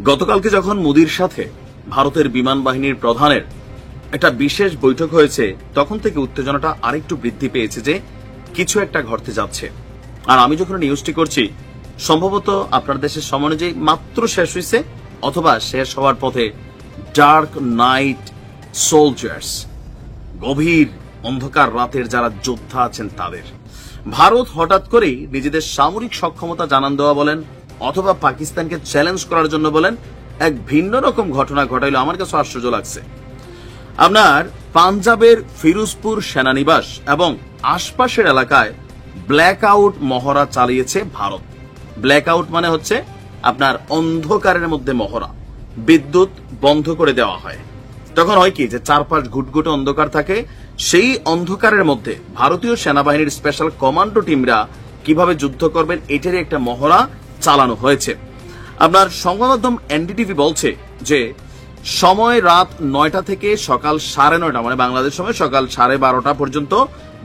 গতকালকে যখন মোদির সাথে ভারতের বিমান বাহিনীর প্রধানের একটা বিশেষ বৈঠক হয়েছে, তখন থেকে উত্তেজনাটা আরেকটু বৃদ্ধি পেয়েছে যে কিছু একটা ঘটতে যাচ্ছে। আর আমি যখন নিউজটি করছি, সম্ভবত আপনার দেশের সময় অনুযায়ী মাত্র শেষ হয়েছে, অথবা শেষ হওয়ার পথে। ডার্ক নাইট সোলজার্স, গভীর অন্ধকার রাতের যারা যোদ্ধা আছেন তাদের ভারত হঠাৎ করেই নিজেদের সামরিক সক্ষমতা জানান দেওয়া বলেন, অথবা পাকিস্তানকে চ্যালেঞ্জ করার জন্য বলেন, এক ভিন্ন রকম ঘটনা ঘটাইল। আমার কাছে আশ্চর্য লাগছে। আপনার পাঞ্জাবের ফিরোজপুর সেনানিবাস এবং আশপাশের এলাকায় ব্ল্যাক আউট মহড়া চালিয়েছে ভারত। ব্ল্যাক আউট মানে হচ্ছে আপনার অন্ধকারের মধ্যে মহড়া, বিদ্যুৎ বন্ধ করে দেওয়া হয়। তখন হয় কি যে চারপাশ ঘুটঘুটে অন্ধকার থাকে, সেই অন্ধকারের মধ্যে ভারতীয় সেনাবাহিনীর স্পেশাল কমান্ডো টিমরা কিভাবে যুদ্ধ করবেন এটারই একটা মহড়া চালানো হয়েছে। আপনার সংবাদ মাধ্যম এনডিটিভি বলছে যে সময় রাত 9টা থেকে সকাল 9:30, মানে বাংলাদেশ সময় সকাল 12:30 পর্যন্ত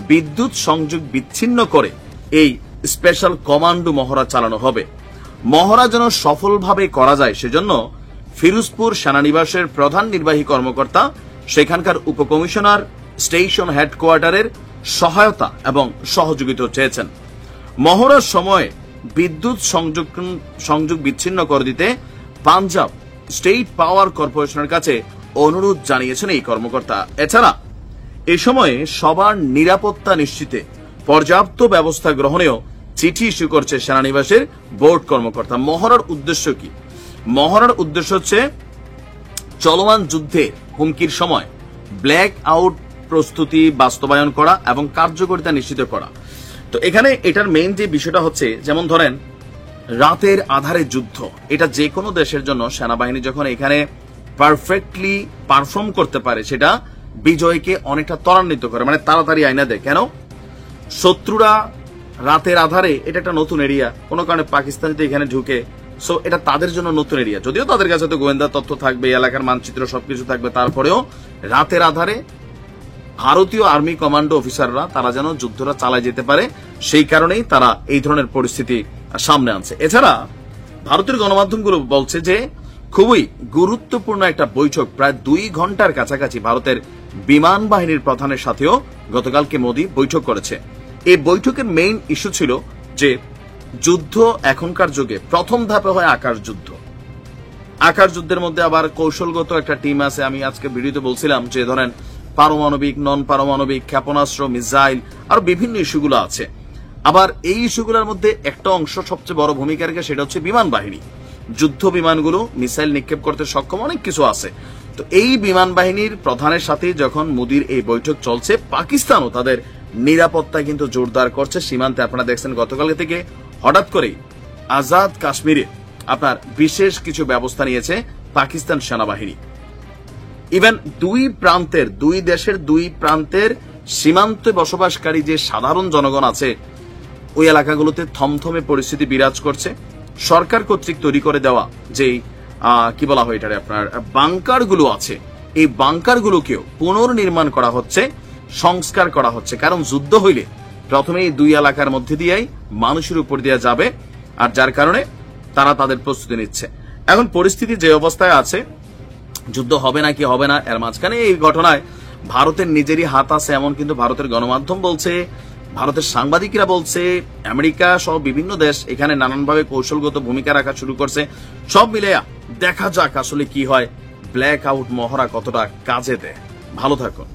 বিদ্যুৎ সংযোগ বিচ্ছিন্ন করে এই স্পেশাল কমান্ডো মহড়া চালানো হবে। মহড়া যেন সফলভাবে করা যায় সেজন্য ফিরোজপুর সেনানিবাসের প্রধান নির্বাহী কর্মকর্তা, সেখানকার উপকমিশনার, স্টেশন হেডকোয়ার্টারের সহায়তা এবং সহযোগিতা চেয়েছেন। মহড়ার সময় বিদ্যুৎ সংযোগ বিচ্ছিন্ন করে দিতে পাঞ্জাব স্টেট পাওয়ার কর্পোরেশনের কাছে অনুরোধ জানিয়েছেন এই কর্মকর্তা। এছাড়া এ সময়ে সবার নিরাপত্তা নিশ্চিতে পর্যাপ্ত ব্যবস্থা গ্রহণেও চিঠি ইস্যু করছে সেনানিবাসের বোর্ড কর্মকর্তা। মহড়ার উদ্দেশ্য কি? মহড়ার উদ্দেশ্য হচ্ছে চলমান যুদ্ধে হুমকির সময় ব্ল্যাক আউট প্রস্তুতি বাস্তবায়ন করা এবং কার্যকারিতা নিশ্চিত করা। তো এখানে এটার মেইন যে বিষয়টা হচ্ছে, যেমন ধরেন রাতের আধারে যুদ্ধ, এটা যে কোনো দেশের জন্য সেনাবাহিনী যখন এখানে পারফেক্টলি পারফর্ম করতে পারে, সেটা বিজয়কে অনেকটা ত্বরান্বিত করে, মানে তাড়াতাড়ি আইনা দেয়। কেন? শত্রুরা রাতের আধারে, এটা একটা নতুন এরিয়া, কোনো কারণে পাকিস্তান যদি এখানে ঢুকে, সো এটা তাদের জন্য নতুন এরিয়া। যদিও তাদের কাছে তো গোয়েন্দা তথ্য থাকবে, এলাকার মানচিত্র সবকিছু থাকবে, তারপরেও রাতের আধারে ভারতীয় আর্মি কমান্ডো অফিসাররা তারা যেন যুদ্ধটা চালায় যেতে পারে, সেই কারণেই তারা এই ধরনের পরিস্থিতি সামনে আনছে। এছাড়া ভারতের গণমাধ্যমগুলো বলছে যে খুবই গুরুত্বপূর্ণ একটা বৈঠক, প্রায় 2 ঘন্টার কাছাকাছি ভারতের বিমান বাহিনীর প্রধানের সাথেও গতকালকে মোদী বৈঠক করেছে। এই বৈঠকের মেইন ইস্যু ছিল যে যুদ্ধ এখনকার যুগে প্রথম ধাপে হয় আকাশ যুদ্ধ। আকাশ যুদ্ধের মধ্যে আবার কৌশলগত একটা টিম আছে। আমি আজকে ভিডিওতে বলছিলাম যে ধরেন পারমাণবিক, নন পারমাণবিক, ক্ষেপণাস্ত্র, মিসাইল, আর বিভিন্ন ইস্যুগুলো আছে। আবার এই ইস্যুগুলোর মধ্যে একটা অংশ সবচেয়ে বড় ভূমিকা রাখে, সেটা হচ্ছে বিমান বাহিনী। যুদ্ধ বিমানগুলো মিসাইল নিক্ষেপ করতে সক্ষম, অনেক কিছু আছে। তো এই বিমান বাহিনীর প্রধানের সাথে যখন মোদীর এই বৈঠক চলছে, পাকিস্তানও তাদের নিরাপত্তা কিন্তু জোরদার করছে সীমান্তে। আপনারা দেখছেন গতকাল থেকে হঠাৎ করেই আজাদ কাশ্মীরে আপনার বিশেষ কিছু ব্যবস্থা নিয়েছে পাকিস্তান সেনাবাহিনী। ইভেন দুই দেশের দুই প্রান্তের সীমান্তে বসবাসকারী যে সাধারণ জনগণ আছে, ওই এলাকাগুলোতে থমথমে পরিস্থিতি বিরাজ করছে। সরকার কর্তৃক তৈরি করে দেওয়া যে কি বলা হয় এটারে, আপনার বাংকারগুলো আছে, এই বাংকারগুলোকেও পুনর্নির্মাণ করা হচ্ছে, সংস্কার করা হচ্ছে। কারণ যুদ্ধ হইলে প্রথমে এই 2 এলাকার মধ্যে দিয়েই মানুষের উপর দিয়ে যাবে, আর যার কারণে তারা তাদের প্রস্তুতি নিচ্ছে। এখন পরিস্থিতি যে অবস্থায় আছে, যুদ্ধ হবে না কি হবে না, এর মাঝখানে এই ঘটনায় ভারতের নিজেরই হাত আছে, এমন কিন্তু ভারতের গণমাধ্যম বলছে, ভারতের সাংবাদিকরা বলছে, আমেরিকা সহ বিভিন্ন দেশ এখানে নানানভাবে কৌশলগত ভূমিকা রাখা শুরু করছে। সব মিলে দেখা যাক আসলে কি হয়, ব্ল্যাক আউট মহড়া কতটা কাজে দেয়। ভালো থাকুন।